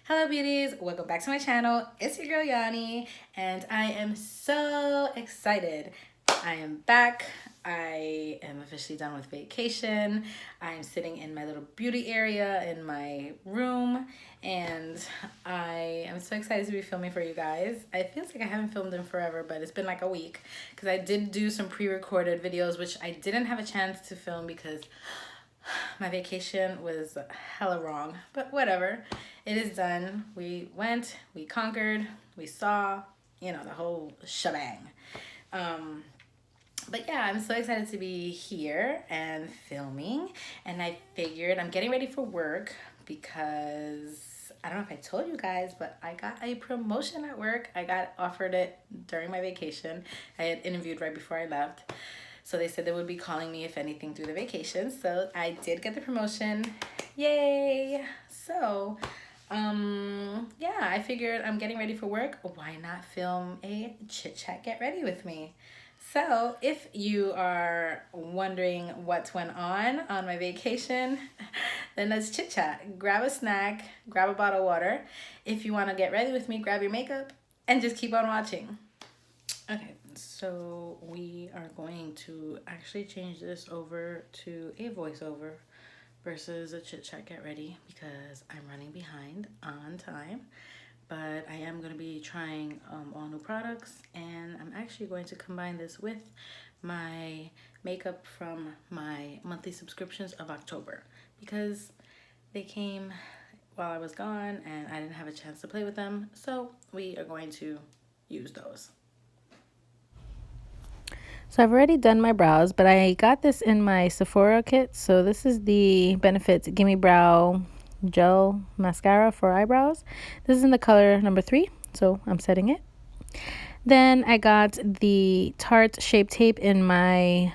Hello beauties, welcome back to my channel. It's your girl Yanni and I am so excited. I am back. I am officially done with vacation. I'm sitting in my little beauty area in my room and I am so excited to be filming for you guys. It feels like I haven't filmed in forever, but it's been like a week because I did do some pre-recorded videos which I didn't have a chance to film because my vacation was hella wrong, but whatever. It is done. We went, we conquered, we saw, you know, the whole shebang. But yeah, I'm so excited to be here and filming. And I figured I'm getting ready for work because I don't know if I told you guys, but I got a promotion at work. I got offered it during my vacation. I had interviewed right before I left. So they said they would be calling me if anything through the vacation. So I did get the promotion. Yay! So, yeah, I figured I'm getting ready for work. Why not film a chit chat get ready with me? So if you are wondering what went on my vacation, then let's chit chat. Grab a snack, grab a bottle of water. If you want to get ready with me, grab your makeup and just keep on watching. Okay, so we are going to actually change this over to a voiceover versus a chit chat get ready because I'm running behind on time. But I am going to be trying all new products and I'm actually going to combine this with my makeup from my monthly subscriptions of October because they came while I was gone and I didn't have a chance to play with them. So we are going to use those. So I've already done my brows, but I got this in my Sephora kit. So this is the Benefit Gimme Brow Gel Mascara for eyebrows. This is in the color number 3, so I'm setting it. Then I got the Tarte Shape Tape in my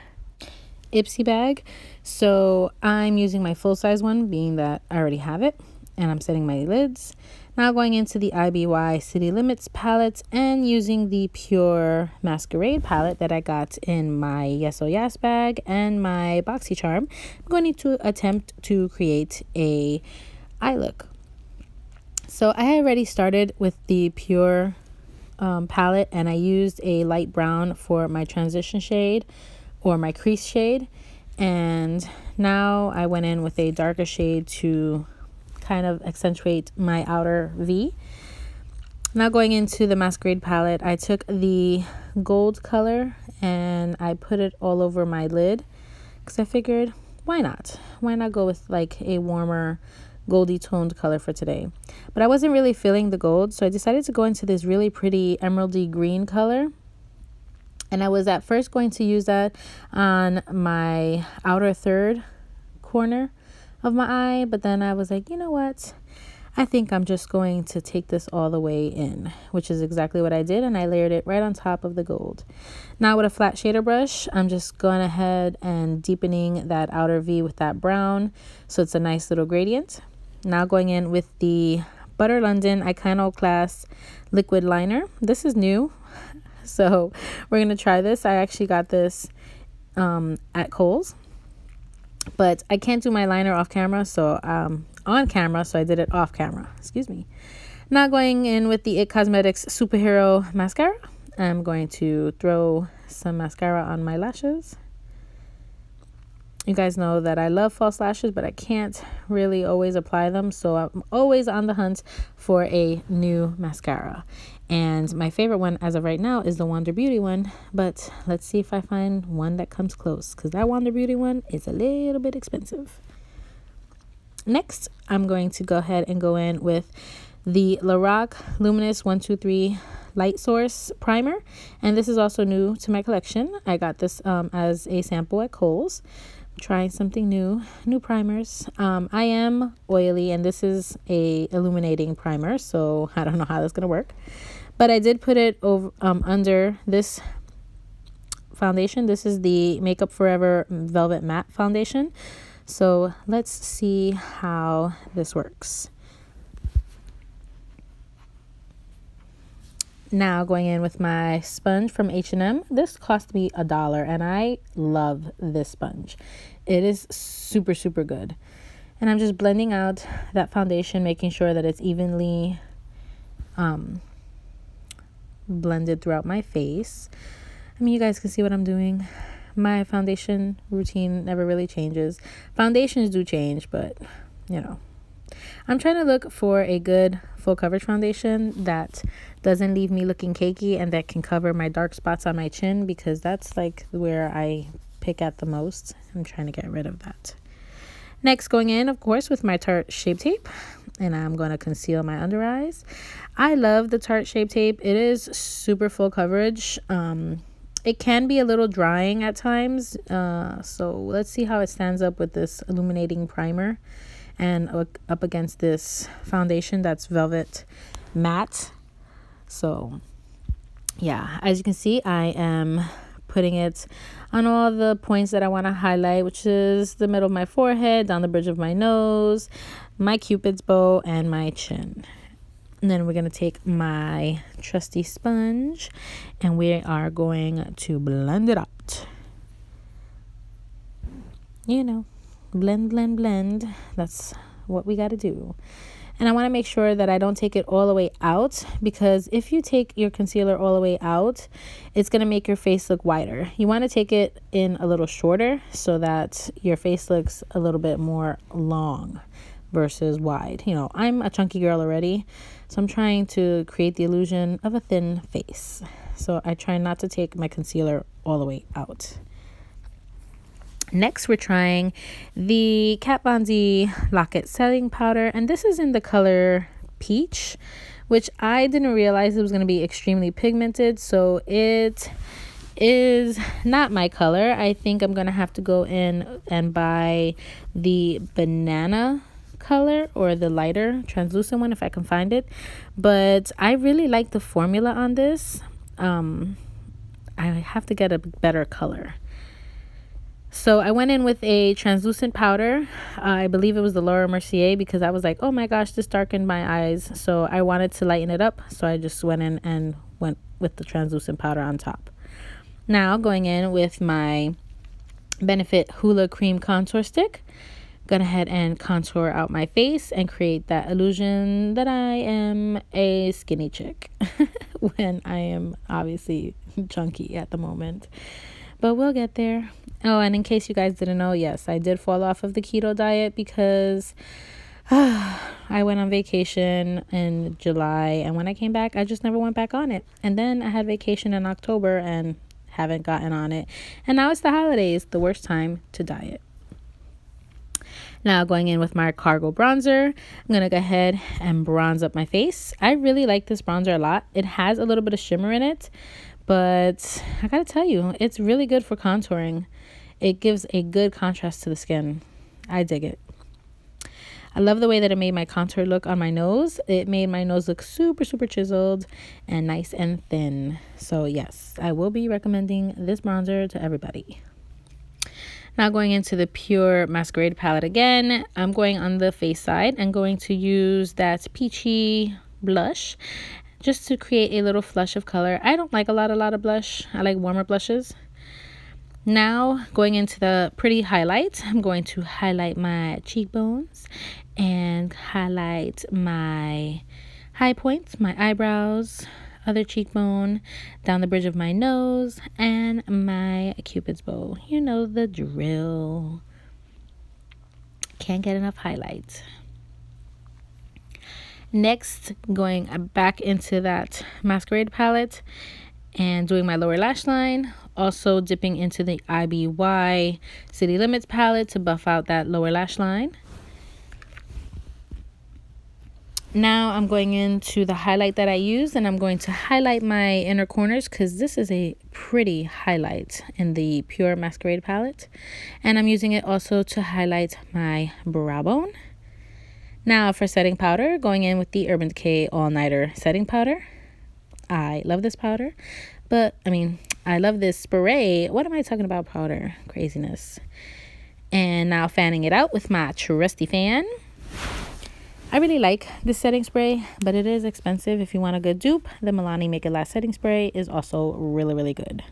Ipsy bag. So I'm using my full-size one, being that I already have it. And I'm setting my lids. Now going into the IBY City Limits palette and using the Pure Masquerade palette that I got in my YesohYass bag and my Boxy charm. I'm going to attempt to create a eye look. So I had already started with the Pure palette and I used a light brown for my transition shade or my crease shade. And now I went in with a darker shade to kind of accentuate my outer V. Now going into the Masquerade palette, I took the gold color and I put it all over my lid because I figured why not go with like a warmer goldy toned color for today. But I wasn't really feeling the gold, so I decided to go into this really pretty emeraldy green color. And I was at first going to use that on my outer third corner of my eye, but then I was like, you know what, I think I'm just going to take this all the way in, which is exactly what I did, and I layered it right on top of the gold. Now with a flat shader brush, I'm just going ahead and deepening that outer V with that brown so it's a nice little gradient. Now going in with the Butter London Iconoclast liquid liner. This is new, so we're going to try this. I actually got this at Kohl's. But I can't do my liner off camera, so on camera, so I did it off camera. Excuse me. Now going in with the IT Cosmetics Superhero Mascara. I'm going to throw some mascara on my lashes. You guys know that I love false lashes, but I can't really always apply them, so I'm always on the hunt for a new mascara. And my favorite one as of right now is the Wander Beauty one, but let's see if I find one that comes close, because that Wander Beauty one is a little bit expensive. Next, I'm going to go ahead and go in with the Lorac Luminous 123 Light Source Primer, and this is also new to my collection. I got this as a sample at Kohl's. Trying something new primers. I am oily and this is a illuminating primer, so I don't know how that's gonna work, but I did put it over under this foundation. This is the Makeup Forever Velvet Matte Foundation, so let's see how this works. Now going in with my sponge from H&M. This cost me $1 and I love this sponge. It is super good. And I'm just blending out that foundation, making sure that it's evenly blended throughout my face. I mean, you guys can see what I'm doing. My foundation routine never really changes. Foundations do change, but you know, I'm trying to look for a good full coverage foundation that doesn't leave me looking cakey and that can cover my dark spots on my chin, because that's like where I pick at the most. I'm trying to get rid of that. Next, going in, of course, with my Tarte Shape Tape, and I'm going to conceal my under eyes. I love the Tarte Shape Tape. It is super full coverage. It can be a little drying at times, so let's see how it stands up with this illuminating primer and up against this foundation that's velvet matte. So yeah, as you can see, I am putting it on all the points that I want to highlight, which is the middle of my forehead, down the bridge of my nose, my cupid's bow, and my chin. And then we're going to take my trusty sponge and we are going to blend it out. You know, blend, blend, blend. That's what we got to do. And I want to make sure that I don't take it all the way out, because if you take your concealer all the way out, it's going to make your face look wider. You want to take it in a little shorter so that your face looks a little bit more long versus wide. You know, I'm a chunky girl already, so I'm trying to create the illusion of a thin face. So I try not to take my concealer all the way out. Next, we're trying the Kat Von D Lock-It Setting Powder, and this is in the color Peach, which I didn't realize it was going to be extremely pigmented, so it is not my color. I think I'm going to have to go in and buy the banana color or the lighter translucent one if I can find it, but I really like the formula on this. I have to get a better color. So I went in with a translucent powder. I believe it was the Laura Mercier, because I was like, oh my gosh, this darkened my eyes. So I wanted to lighten it up. So I just went in and went with the translucent powder on top. Now going in with my Benefit Hoola Cream Contour Stick. Gonna head and contour out my face and create that illusion that I am a skinny chick when I am obviously chunky at the moment. But we'll get there. Oh, and in case you guys didn't know, yes, I did fall off of the keto diet because I went on vacation in July, and when I came back, I just never went back on it. And then I had vacation in October and haven't gotten on it. And now it's the holidays, the worst time to diet. Now going in with my Cargo Bronzer, I'm going to go ahead and bronze up my face. I really like this bronzer a lot. It has a little bit of shimmer in it, but I gotta tell you, it's really good for contouring. It gives a good contrast to the skin. I dig it. I love the way that it made my contour look on my nose. It made my nose look super, super chiseled and nice and thin. So yes, I will be recommending this bronzer to everybody. Now going into the Pure Masquerade palette again, I'm going on the face side and going to use that peachy blush just to create a little flush of color. I don't like a lot of blush. I like warmer blushes. Now going into the pretty highlight, I'm going to highlight my cheekbones and highlight my high points, my eyebrows, other cheekbone, down the bridge of my nose, and my cupid's bow. You know the drill. Can't get enough highlight. Next, going back into that Masquerade palette and doing my lower lash line. Also dipping into the IBY City Limits palette to buff out that lower lash line. Now I'm going into the highlight that I used, and I'm going to highlight my inner corners because this is a pretty highlight in the Pure Masquerade palette. And I'm using it also to highlight my brow bone. Now for setting powder, going in with the Urban Decay All Nighter setting powder. I love this powder, but I love this spray. What am I talking about powder? Craziness. And now fanning it out with my trusty fan. I really like this setting spray, but it is expensive. If you want a good dupe, the Milani Make It Last setting spray is also really, really good.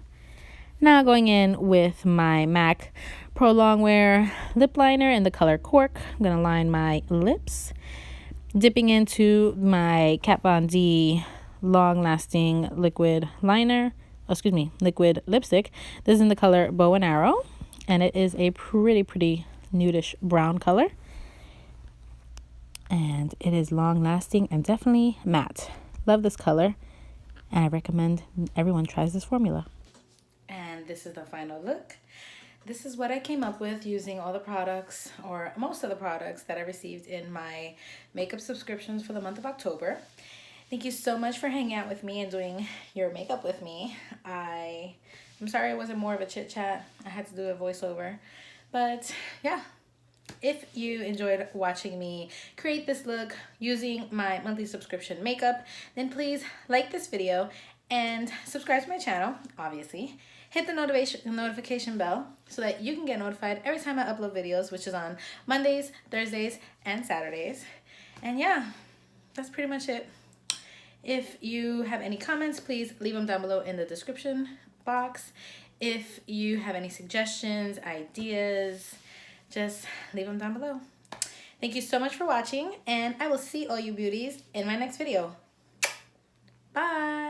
Now going in with my MAC Pro Longwear lip liner in the color Cork. I'm going to line my lips. Dipping into my Kat Von D long lasting liquid liner. Oh, excuse me, liquid lipstick. This is in the color Bow and Arrow. And it is a pretty nudish brown color. And it is long lasting and definitely matte. Love this color. And I recommend everyone tries this formula. And this is the final look. This is what I came up with using all the products, or most of the products that I received in my makeup subscriptions for the month of October. Thank you so much for hanging out with me and doing your makeup with me. I'm sorry it wasn't more of a chit chat. I had to do a voiceover. But yeah, if you enjoyed watching me create this look using my monthly subscription makeup, then please like this video and subscribe to my channel, obviously. Hit the notification bell so that you can get notified every time I upload videos, which is on Mondays, Thursdays, and Saturdays. And yeah, that's pretty much it. If you have any comments, please leave them down below in the description box. If you have any suggestions, ideas, just leave them down below. Thank you so much for watching, and I will see all you beauties in my next video. Bye!